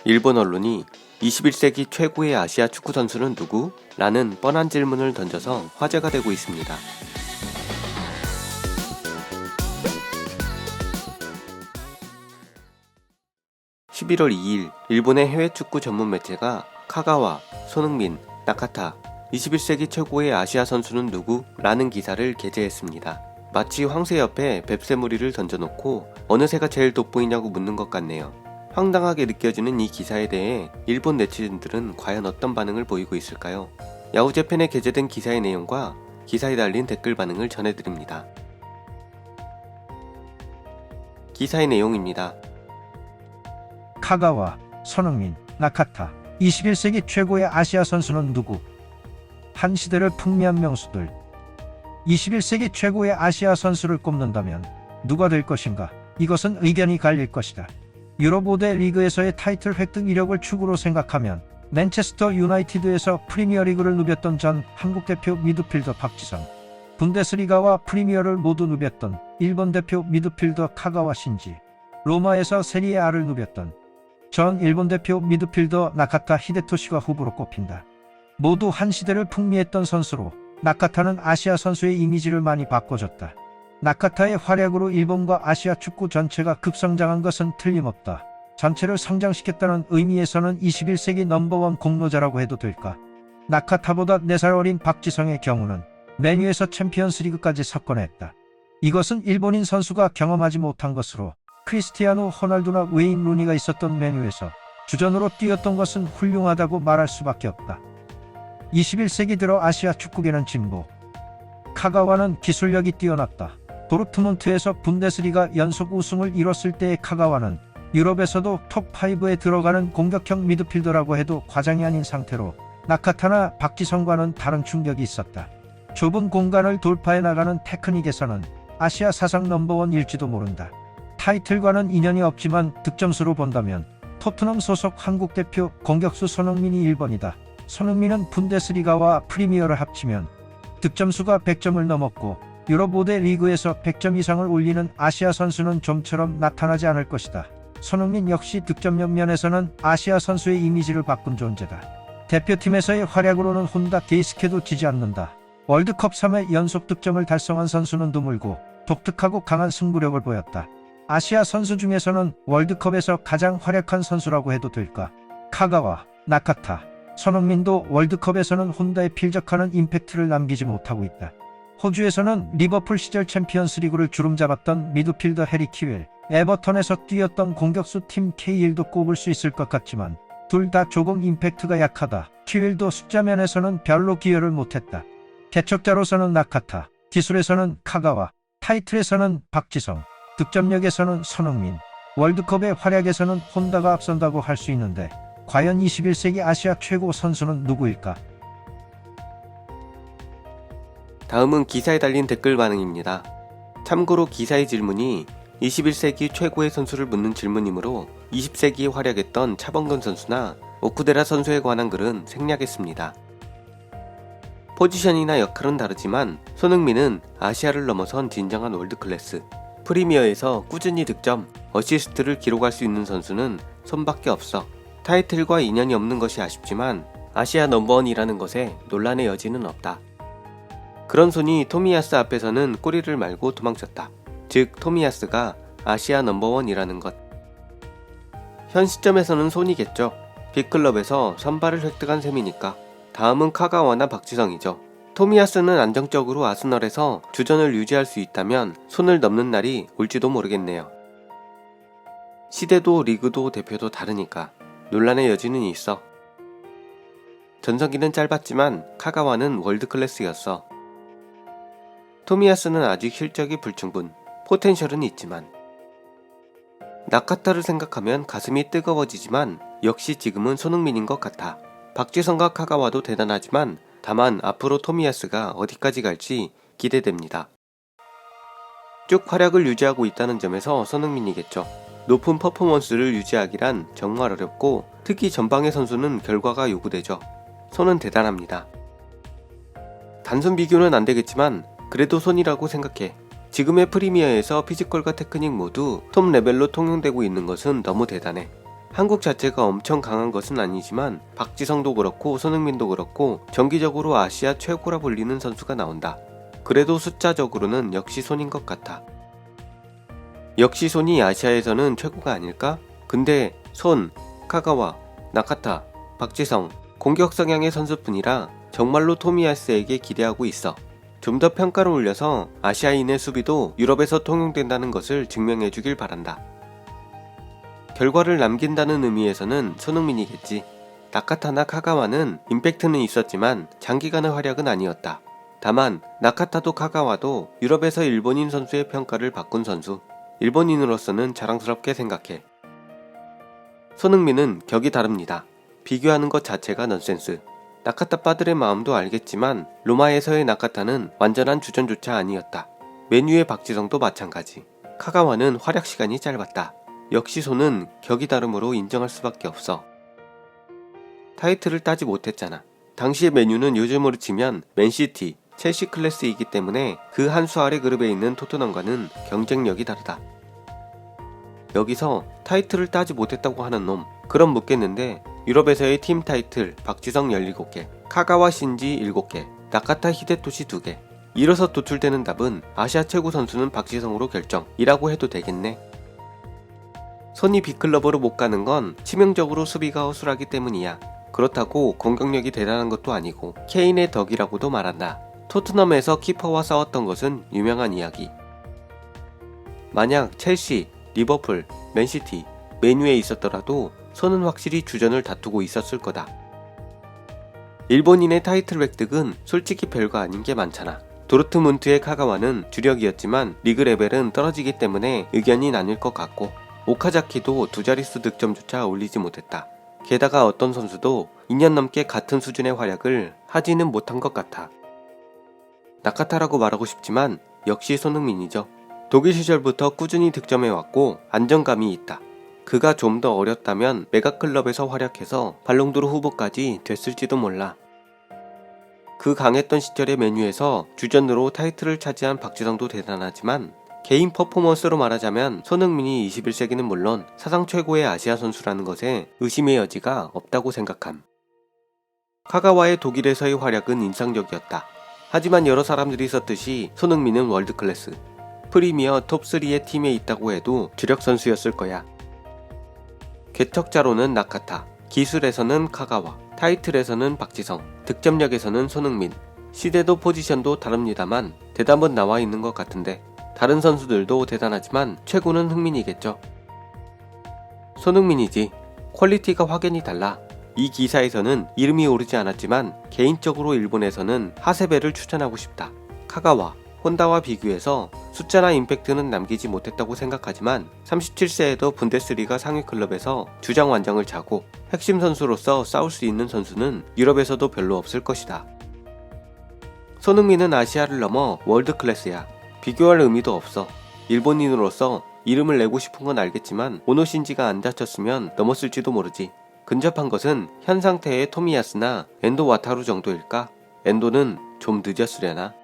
일본 언론이 21세기 최고의 아시아 축구 선수는 누구? 라는 뻔한 질문을 던져서 화제가 되고 있습니다. (11월 2일) 일본의 해외 축구 전문 매체가 카가와, 손흥민, 나카타 21세기 최고의 아시아 선수는 누구? 라는 기사를 게재했습니다. 마치 황새 옆에 뱁새무리를 던져놓고 어느 새가 제일 돋보이냐고 묻는 것 같네요. 황당하게 느껴지는 이 기사에 대해 일본 네티즌들은 과연 어떤 반응을 보이고 있을까요? 야후재팬에 게재된 기사의 내용과 기사에 달린 댓글 반응을 전해드립니다. 기사의 내용입니다. 카가와, 손흥민, 나카타 21세기 최고의 아시아 선수는 누구? 한 시대를 풍미한 명수들. 21세기 최고의 아시아 선수를 꼽는다면 누가 될 것인가? 이것은 의견이 갈릴 것이다. 유럽 5대 리그에서의 타이틀 획득 이력을 축으로 생각하면 맨체스터 유나이티드에서 프리미어리그를 누볐던 전 한국 대표 미드필더 박지성, 분데스리가와 프리미어를 모두 누볐던 일본 대표 미드필더 카가와 신지, 로마에서 세리에A를 누볐던 전 일본 대표 미드필더 나카타 히데토시가 후보로 꼽힌다. 모두 한 시대를 풍미했던 선수로 나카타는 아시아 선수의 이미지를 많이 바꿔줬다. 나카타의 활약으로 일본과 아시아 축구 전체가 급성장한 것은 틀림없다. 전체를 성장시켰다는 의미에서는 21세기 넘버원 공로자라고 해도 될까? 나카타보다 4살 어린 박지성의 경우는 맨유에서 챔피언스리그까지 석권했다. 이것은 일본인 선수가 경험하지 못한 것으로 크리스티아노 호날두나 웨인 루니가 있었던 맨유에서 주전으로 뛰었던 것은 훌륭하다고 말할 수밖에 없다. 21세기 들어 아시아 축구계는 진보. 카가와는 기술력이 뛰어났다. 도르트문트에서 분데스리가 연속 우승을 이뤘을 때의 카가와는 유럽에서도 톱5에 들어가는 공격형 미드필더라고 해도 과장이 아닌 상태로 나카타나 박지성과는 다른 충격이 있었다. 좁은 공간을 돌파해 나가는 테크닉에서는 아시아 사상 넘버원일지도 모른다. 타이틀과는 인연이 없지만 득점수로 본다면 토트넘 소속 한국 대표 공격수 손흥민이 1번이다. 손흥민은 분데스리가와 프리미어를 합치면 득점수가 100점을 넘었고 유럽 5대 리그에서 100점 이상을 올리는 아시아 선수는 좀처럼 나타나지 않을 것이다. 손흥민 역시 득점력 면에서는 아시아 선수의 이미지를 바꾼 존재다. 대표팀에서의 활약으로는 혼다 게이스케도 지지 않는다. 월드컵 3회 연속 득점을 달성한 선수는 드물고 독특하고 강한 승부력을 보였다. 아시아 선수 중에서는 월드컵에서 가장 활약한 선수라고 해도 될까? 카가와, 나카타, 손흥민도 월드컵에서는 혼다에 필적하는 임팩트를 남기지 못하고 있다. 호주에서는 리버풀 시절 챔피언스리그를 주름잡았던 미드필더 해리 키웰, 에버턴에서 뛰었던 공격수 팀 K1도 꼽을 수 있을 것 같지만 둘 다 조금 임팩트가 약하다. 키웰도 숫자 면에서는 별로 기여를 못했다. 개척자로서는 나카타, 기술에서는 카가와, 타이틀에서는 박지성, 득점력에서는 손흥민, 월드컵의 활약에서는 혼다가 앞선다고 할 수 있는데 과연 21세기 아시아 최고 선수는 누구일까? 다음은 기사에 달린 댓글 반응입니다. 참고로 기사의 질문이 21세기 최고의 선수를 묻는 질문이므로 20세기에 활약했던 차범근 선수나 오쿠데라 선수에 관한 글은 생략했습니다. 포지션이나 역할은 다르지만 손흥민은 아시아를 넘어선 진정한 월드클래스, 프리미어에서 꾸준히 득점, 어시스트를 기록할 수 있는 선수는 손밖에 없어. 타이틀과 인연이 없는 것이 아쉽지만 아시아 넘버원이라는 것에 논란의 여지는 없다. 그런 손이 토미야스 앞에서는 꼬리를 말고 도망쳤다. 즉 토미야스가 아시아 넘버원이라는 것. 현 시점에서는 손이겠죠. 빅클럽에서 선발을 획득한 셈이니까. 다음은 카가와나 박지성이죠. 토미야스는 안정적으로 아스널에서 주전을 유지할 수 있다면 손을 넘는 날이 올지도 모르겠네요. 시대도 리그도 대표도 다르니까 논란의 여지는 있어. 전성기는 짧았지만 카가와는 월드클래스였어. 토미야스는 아직 실적이 불충분, 포텐셜은 있지만. 나카타를 생각하면 가슴이 뜨거워지지만 역시 지금은 손흥민인 것 같아. 박지성과 카가와도 대단하지만 다만 앞으로 토미야스가 어디까지 갈지 기대됩니다. 쭉 활약을 유지하고 있다는 점에서 손흥민이겠죠. 높은 퍼포먼스를 유지하기란 정말 어렵고 특히 전방의 선수는 결과가 요구되죠. 손은 대단합니다. 단순 비교는 안 되겠지만 그래도 손이라고 생각해. 지금의 프리미어에서 피지컬과 테크닉 모두 톱 레벨로 통용되고 있는 것은 너무 대단해. 한국 자체가 엄청 강한 것은 아니지만 박지성도 그렇고 손흥민도 그렇고 정기적으로 아시아 최고라 불리는 선수가 나온다. 그래도 숫자적으로는 역시 손인 것 같아. 역시 손이 아시아에서는 최고가 아닐까? 근데 손, 카가와, 나카타, 박지성 공격 성향의 선수뿐이라 정말로 토미야스에게 기대하고 있어. 좀 더 평가를 올려서 아시아인의 수비도 유럽에서 통용된다는 것을 증명해주길 바란다. 결과를 남긴다는 의미에서는 손흥민이겠지. 나카타나 카가와는 임팩트는 있었지만 장기간의 활약은 아니었다. 다만 나카타도 카가와도 유럽에서 일본인 선수의 평가를 바꾼 선수. 일본인으로서는 자랑스럽게 생각해. 손흥민은 격이 다릅니다. 비교하는 것 자체가 넌센스. 나카타 빠들의 마음도 알겠지만 로마에서의 나카타는 완전한 주전조차 아니었다. 맨유의 박지성도 마찬가지. 카가와는 활약 시간이 짧았다. 역시 손은 격이 다름으로 인정할 수밖에 없어. 타이틀을 따지 못했잖아. 당시의 맨유는 요즘으로 치면 맨시티, 첼시 클래스이기 때문에 그 한 수 아래 그룹에 있는 토트넘과는 경쟁력이 다르다. 여기서 타이틀을 따지 못했다고 하는 놈, 그럼 묻겠는데 유럽에서의 팀 타이틀 박지성 17개, 카가와 신지 7개, 나카타 히데토시 2개. 이로서 도출되는 답은 아시아 최고 선수는 박지성으로 결정이라고 해도 되겠네. 손이 B클럽으로 못 가는 건 치명적으로 수비가 허술하기 때문이야. 그렇다고 공격력이 대단한 것도 아니고 케인의 덕이라고도 말한다. 토트넘에서 키퍼와 싸웠던 것은 유명한 이야기. 만약 첼시, 리버풀, 맨시티, 맨유에 있었더라도 손은 확실히 주전을 다투고 있었을 거다. 일본인의 타이틀 획득은 솔직히 별거 아닌 게 많잖아. 도르트문트의 카가와는 주력이었지만 리그 레벨은 떨어지기 때문에 의견이 나뉠 것 같고, 오카자키도 두 자릿수 득점조차 올리지 못했다. 게다가 어떤 선수도 2년 넘게 같은 수준의 활약을 하지는 못한 것 같아. 나카타라고 말하고 싶지만 역시 손흥민이죠. 독일 시절부터 꾸준히 득점해왔고 안정감이 있다. 그가 좀 더 어렸다면 메가클럽에서 활약해서 발롱도르 후보까지 됐을지도 몰라. 그 강했던 시절의 맨유에서 주전으로 타이틀을 차지한 박지성도 대단하지만 개인 퍼포먼스로 말하자면 손흥민이 21세기는 물론 사상 최고의 아시아 선수라는 것에 의심의 여지가 없다고 생각함. 카가와의 독일에서의 활약은 인상적이었다. 하지만 여러 사람들이 썼듯이 손흥민은 월드클래스, 프리미어 톱3의 팀에 있다고 해도 주력 선수였을 거야. 개척자로는 나카타, 기술에서는 카가와, 타이틀에서는 박지성, 득점력에서는 손흥민. 시대도 포지션도 다릅니다만 대답은 나와 있는 것 같은데 다른 선수들도 대단하지만 최고는 흥민이겠죠. 손흥민이지. 퀄리티가 확연히 달라. 이 기사에서는 이름이 오르지 않았지만 개인적으로 일본에서는 하세베를 추천하고 싶다. 카가와, 혼다와 비교해서 숫자나 임팩트는 남기지 못했다고 생각하지만 37세에도 분데스리가 상위 클럽에서 주장 완장을 차고 핵심 선수로서 싸울 수 있는 선수는 유럽에서도 별로 없을 것이다. 손흥민은 아시아를 넘어 월드 클래스야. 비교할 의미도 없어. 일본인으로서 이름을 내고 싶은 건 알겠지만 오노 신지가 안 다쳤으면 넘었을지도 모르지. 근접한 것은 현 상태의 토미야스나 엔도 와타루 정도일까? 엔도는 좀 늦었으려나?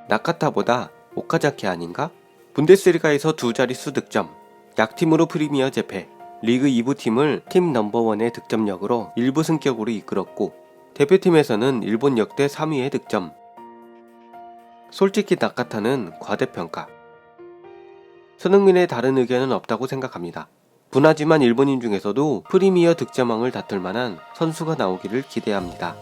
나카타보다 오카자키 아닌가? 분데스리가에서 두 자릿수 득점, 약팀으로 프리미어 재패, 리그 2부 팀을 팀 넘버원의 득점력으로 1부 승격으로 이끌었고 대표팀에서는 일본 역대 3위의 득점. 솔직히 나카타는 과대평가. 손흥민의 다른 의견은 없다고 생각합니다. 분하지만 일본인 중에서도 프리미어 득점왕을 다툴 만한 선수가 나오기를 기대합니다.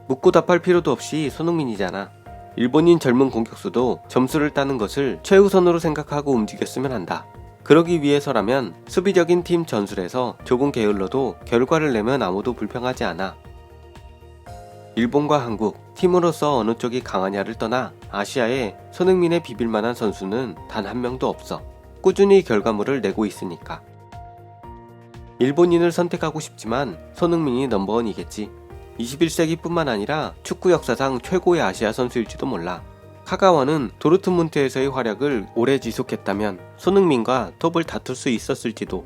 묻고 답할 필요도 없이 손흥민이잖아. 일본인 젊은 공격수도 점수를 따는 것을 최우선으로 생각하고 움직였으면 한다. 그러기 위해서라면 수비적인 팀 전술에서 조금 게을러도 결과를 내면 아무도 불평하지 않아. 일본과 한국, 팀으로서 어느 쪽이 강하냐를 떠나 아시아에 손흥민에 비빌만한 선수는 단 한 명도 없어. 꾸준히 결과물을 내고 있으니까. 일본인을 선택하고 싶지만 손흥민이 넘버원이겠지. 21세기뿐만 아니라 축구 역사상 최고의 아시아 선수일지도 몰라. 카가와는 도르트문트에서의 활약을 오래 지속했다면 손흥민과 톱을 다툴 수 있었을지도.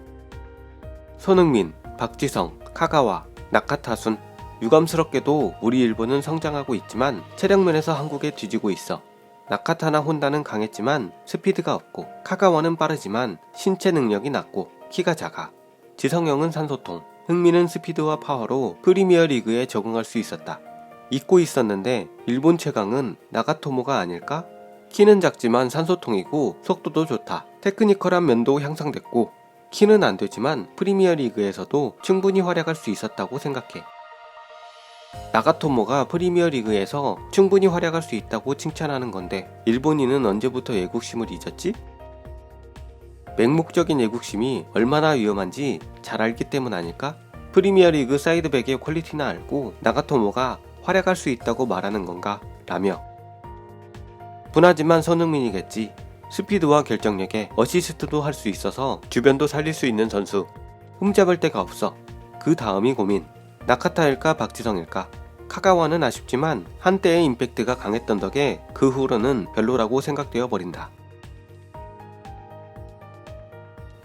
손흥민, 박지성, 카가와, 나카타 순. 유감스럽게도 우리 일본은 성장하고 있지만 체력면에서 한국에 뒤지고 있어. 나카타나 혼다는 강했지만 스피드가 없고 카가와는 빠르지만 신체 능력이 낮고 키가 작아. 지성형은 산소통, 흥민은 스피드와 파워로 프리미어 리그에 적응할 수 있었다. 잊고 있었는데 일본 최강은 나가토모가 아닐까? 키는 작지만 산소통이고 속도도 좋다. 테크니컬한 면도 향상됐고 키는 안 되지만 프리미어 리그에서도 충분히 활약할 수 있었다고 생각해. 나가토모가 프리미어 리그에서 충분히 활약할 수 있다고 칭찬하는 건데 일본인은 언제부터 애국심을 잊었지? 맹목적인 애국심이 얼마나 위험한지 잘 알기 때문 아닐까? 프리미어 리그 사이드백의 퀄리티나 알고 나가토모가 활약할 수 있다고 말하는 건가? 라며. 분하지만 손흥민이겠지. 스피드와 결정력에 어시스트도 할 수 있어서 주변도 살릴 수 있는 선수. 흠잡을 데가 없어. 그 다음이 고민. 나카타일까 박지성일까? 카가와는 아쉽지만 한때의 임팩트가 강했던 덕에 그 후로는 별로라고 생각되어 버린다.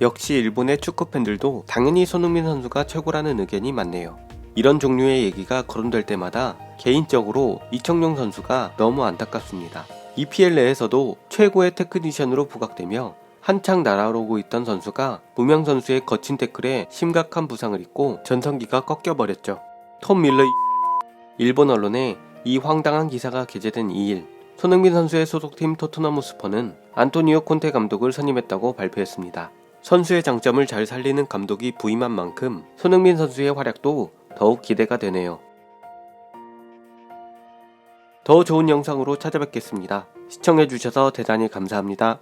역시 일본의 축구 팬들도 당연히 손흥민 선수가 최고라는 의견이 많네요. 이런 종류의 얘기가 거론될 때마다 개인적으로 이청용 선수가 너무 안타깝습니다. EPL 내에서도 최고의 테크니션으로 부각되며 한창 날아오르고 있던 선수가 무명 선수의 거친 태클에 심각한 부상을 입고 전성기가 꺾여버렸죠. 톰 밀러. 일본 언론에 이 황당한 기사가 게재된 2일 손흥민 선수의 소속팀 토트넘 호스퍼는 안토니오 콘테 감독을 선임했다고 발표했습니다. 선수의 장점을 잘 살리는 감독이 부임한 만큼 손흥민 선수의 활약도 더욱 기대가 되네요. 더 좋은 영상으로 찾아뵙겠습니다. 시청해주셔서 대단히 감사합니다.